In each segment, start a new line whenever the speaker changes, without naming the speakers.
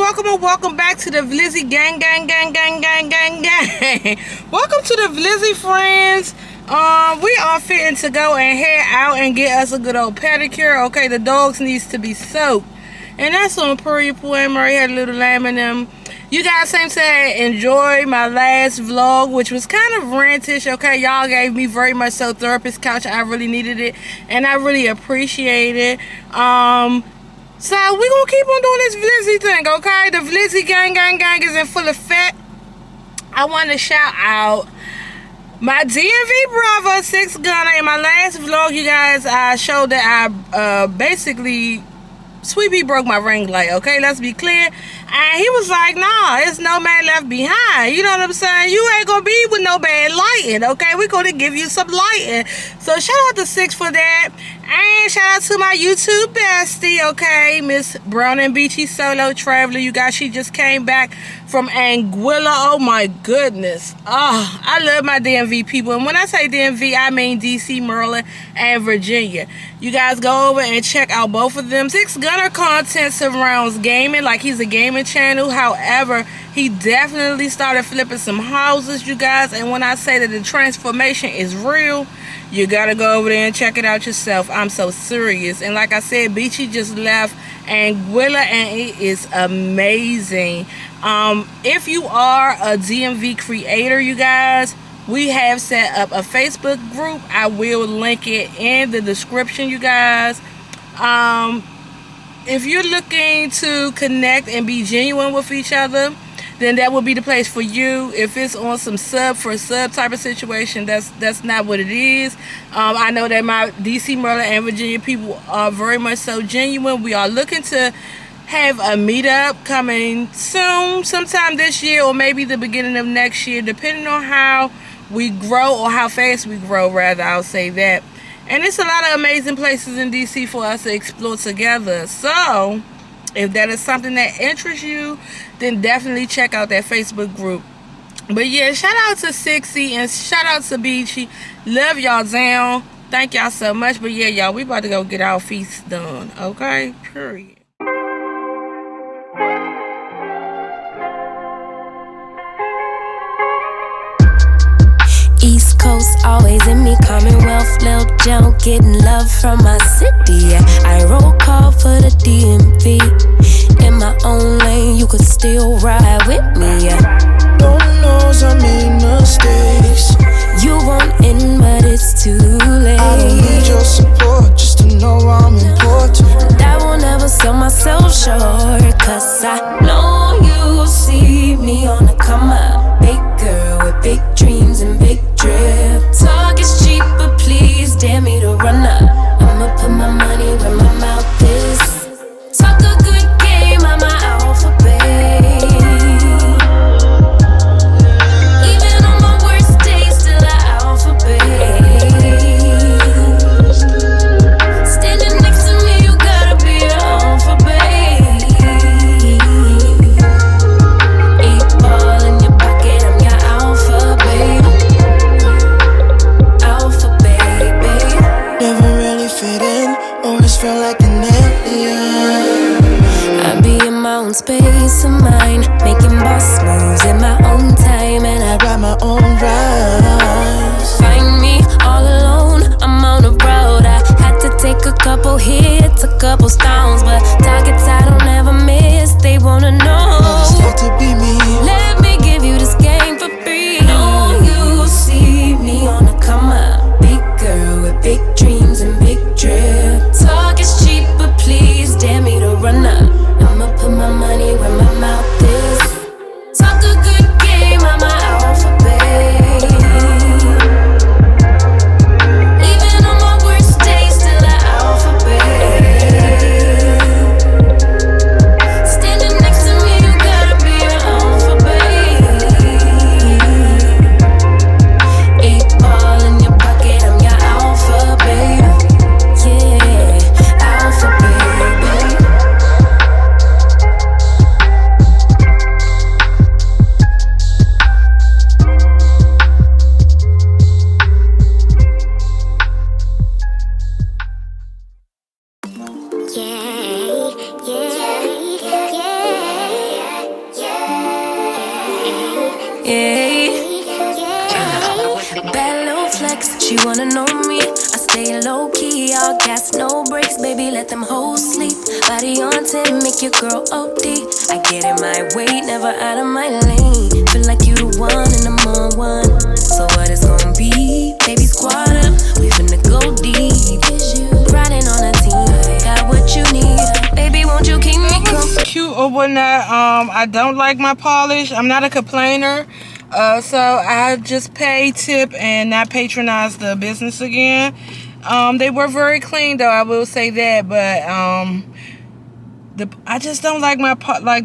welcome back to the Vlizzy gang. Welcome to the Vlizzy friends. We are fitting to go and head out and get us a good old pedicure. Okay, the dogs needs to be soaked. And that's on Prairie Point. Murray had a little lamb in them. You guys seem to enjoy my last vlog, which was kind of rantish. Okay, y'all gave me very much so therapist couch. I really needed it, and I really appreciate it. So we gonna keep on doing this Vlizzy thing, okay? The Vlizzy gang is in full effect. I want to shout out my DMV brother, 6 Gunner. In my last vlog, you guys, I showed that I basically Sweet Pea broke my ring light, okay? Let's be clear. And he was like, nah, it's no man left behind. You know what I'm saying? You ain't gonna be with no bad lighting, okay? We're gonna give you some lighting. So shout out to 6 for that. And shout out to my YouTube bestie, okay? Miss Brown and Beachy Solo Traveler. You guys, she just came back from Anguilla. Oh my goodness. Oh, I love my DMV people. And when I say DMV, I mean DC, Maryland, and Virginia. You guys go over and check out both of them. 6 Gunner content surrounds gaming, like he's a gaming channel. However, he definitely started flipping some houses, you guys. And when I say that the transformation is real, you gotta go over there and check it out yourself. I'm so serious. And like I said, Beachy just left Anguilla, and it is amazing. If you are a DMV creator, you guys, we have set up a Facebook group. I will link it in the description, you guys. If you're looking to connect and be genuine with each other, then that would be the place for you. If it's on some sub for sub type of situation, that's not what it is. I know that my DC, Maryland, and Virginia people are very much so genuine. We are looking to have a meetup coming soon, sometime this year or maybe the beginning of next year, depending on how we grow, or how fast we grow, rather, I'll say that. And it's a lot of amazing places in DC for us to explore together. So if that is something that interests you, then definitely check out that Facebook group. But yeah, shout out to 6C and shout out to Beachy. Love y'all down. Thank y'all so much. But yeah, y'all, we about to go get our feast done. Okay? Period.
East Coast always in me, Commonwealth, Lil Joe, getting love from my city. Yeah. I roll call for the DMV. In my own lane, you could still ride with me. Yeah.
Lord knows I made mistakes.
You want in, but it's too late.
I don't need your support just to know I'm important.
And I will never sell myself short, cause I know you see me on the come up. Big girl with big dreams and big drip. Talk is cheap, but please dare me to run up. I'ma put my money where my mouth is. Talk a good game, I'm my alphabet. Even on my worst days, still an alphabet. flex, she wanna know me. I stay low key, all gas, no brakes, baby, let them hoes sleep. Body on 10, make your girl OD. I get in my way, never out of my lane. Feel like you the one and I'm on one. So what it's gonna be? Baby, squad up, we finna go deep. Riding on a team, got what you need. Baby, won't you keep me close?
Cute or whatnot. I don't like my polish. I'm not a complainer. So I just pay tip and not patronize the business again. They were very clean though, I will say that, but I just don't like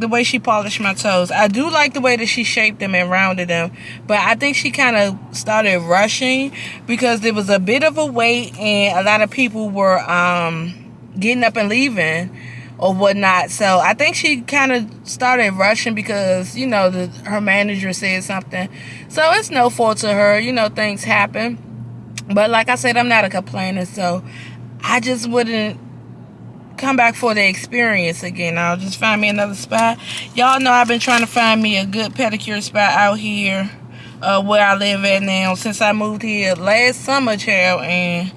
the way she polished my toes. I do like the way that she shaped them and rounded them, but I think she kind of started rushing because there was a bit of a wait and a lot of people were getting up and leaving or whatnot. So I think she kind of started rushing because, you know, her manager said something. So it's no fault to her. You know, things happen. But like I said, I'm not a complainer. So I just wouldn't come back for the experience again. I'll just find me another spot. Y'all know I've been trying to find me a good pedicure spot out here where I live at now since I moved here last summer, child, and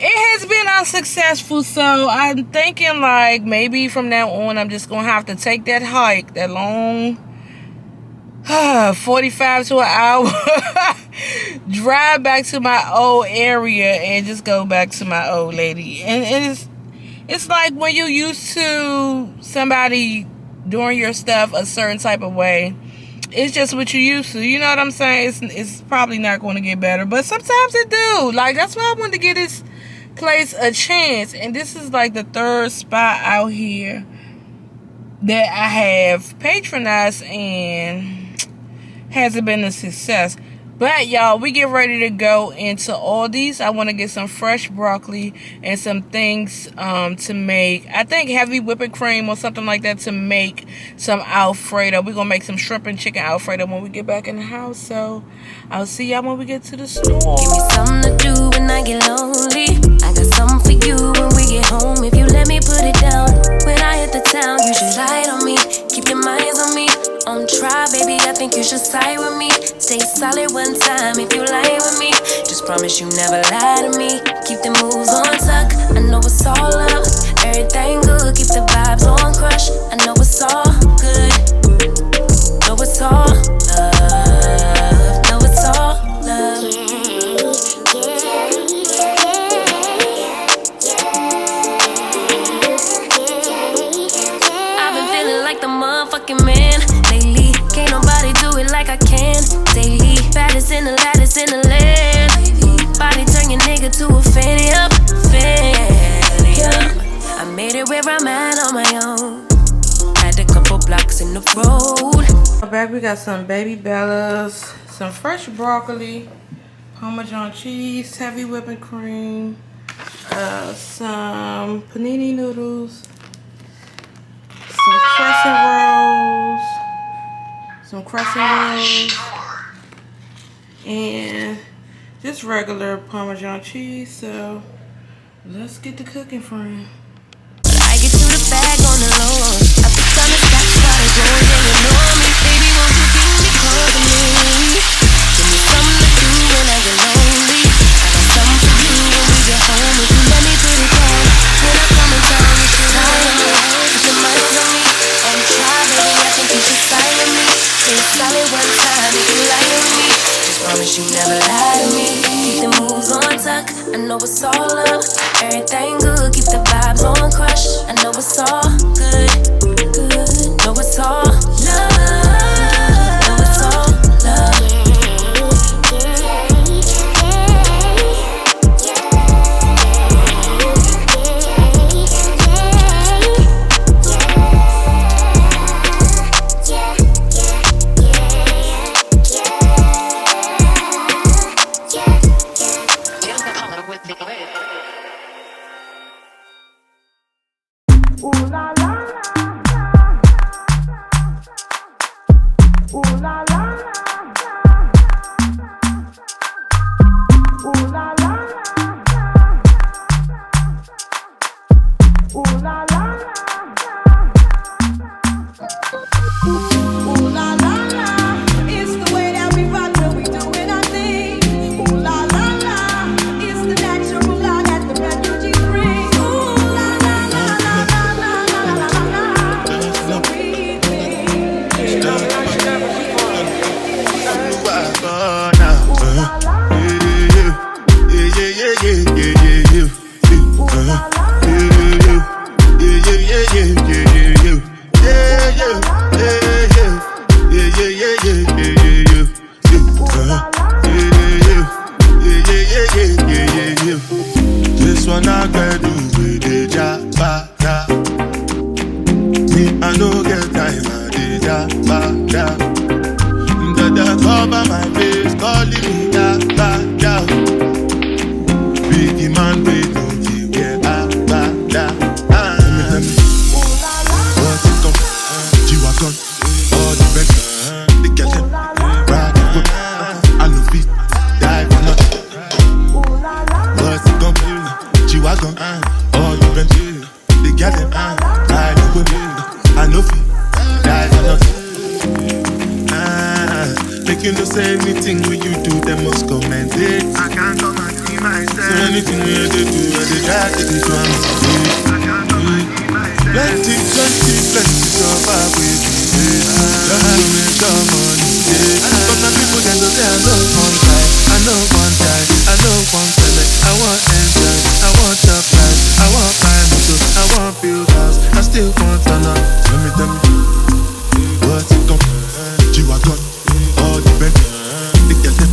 it has been unsuccessful. So I'm thinking like maybe from now on I'm just gonna have to take that hike, that long 45 to an hour drive back to my old area and just go back to my old lady. And it's like when you used to somebody doing your stuff a certain type of way, it's just what you used to. You know what I'm saying? It's probably not going to get better, but sometimes it do. Like, that's why I wanted to give this place a chance. And this is like the third spot out here that I have patronized and hasn't been a success. But y'all, we get ready to go into Aldi's. I want to get some fresh broccoli and some things to make, I think, heavy whipping cream or something like that to make some Alfredo. We're going to make some shrimp and chicken Alfredo when we get back in the house. So I'll see y'all when we get to the store.
Give me something to do when I get lonely. I got something for you when we get home. If you let me put it down. When I hit the town, you should light on me. Keep your minds on me. On try, baby, I think you should side with me. Stay solid one time if you lie with me. Just promise you never lie to me. Keep the moves on tuck. I know it's all love. Everything good. Keep the vibes on crush. I know it's all good. Know it's all love. Know it's all love. I've been feeling like the motherfucking man lately. Can't nobody do it like I can daily. Baddest in the lattice in the land. Body turn your nigga to a fanny up, fanny up. I made it where I'm at on my own. Had a couple blocks in the road.
Back, we got some baby bellas, some fresh broccoli, Parmesan cheese, heavy whipping cream, some panini noodles, some crescent rolls, and just regular Parmesan cheese. So let's get to cooking, friend.
I get to the bag on the low. I put down the stacks while they go, yeah, you know me. Baby, won't you give me company? Give me something to do when I get lonely. I got something for you when we get home. If you let me put it down. When I come in town, you should lie on me. Put your minds on me. On try, baby, I think you should side with me. Stay solid one time if you lie with me. Just promise you never lie to me. Keep the moves on tuck. I know it's all love. Everything good. Keep the vibes on crush. I know it's all good. Good. Know it's all love. Know it's all love.
one I can do with the jabba. Me, I no get time, I did jabba. Dada cover my face, calling me jabba. Biggie man, we don't you get jabba. What's it come? G-Wagon, all the best. They get them, ride the whip. I no fit, die for nothing. What's it come? G-Wagon, all the best. They get them, ride the whip. I no fit, die for nothing. Make you no say anything when you do, they must commend it. I can't come and see myself. So anything when you do, I dey try to do to plenty survive with me. Just to make sure money day. But my people can do say I know one time, I know one time, I know one time. I want enjoy, I want top life, I want buy motor, I want build house, I still want to know. Tell me, what's it come? G-Wagon, all the best. They get them,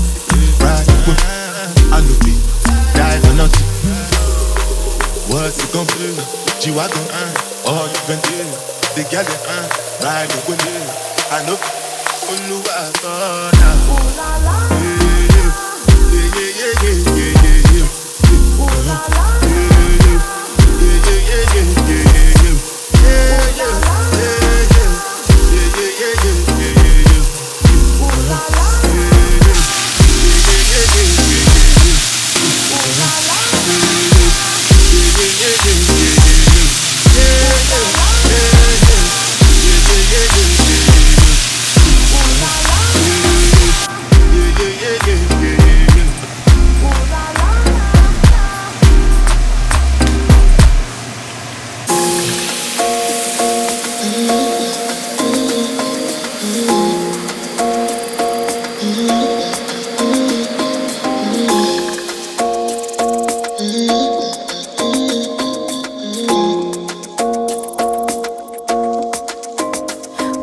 ride the whip. I know me, die for nothing. What's it come? G-Wagon, all the best. They get them, ride the whip. I know, Oluwa thought now.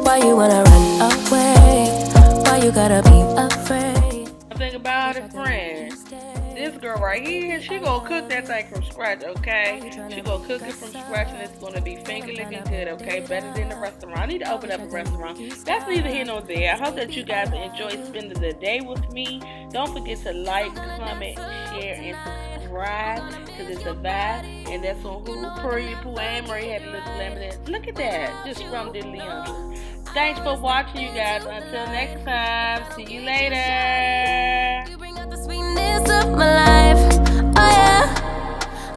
Why you wanna run away? Why you gotta be afraid?
Think about it, friends. This girl right here, she gonna cook that thing from scratch, okay? She gonna cook it from scratch and it's gonna be finger looking good, okay? Better than the restaurant. I need to open up a restaurant. That's neither here nor there. I hope that you guys enjoy spending the day with me. Don't forget to like, comment, share, and subscribe, because it's a vibe. And that's on who? Puri Poo and Murray had a little lemonade. Look at that. Just from the Leon. Thanks for watching, you guys. Until next time. See you later.
You bring out the sweetness of my life.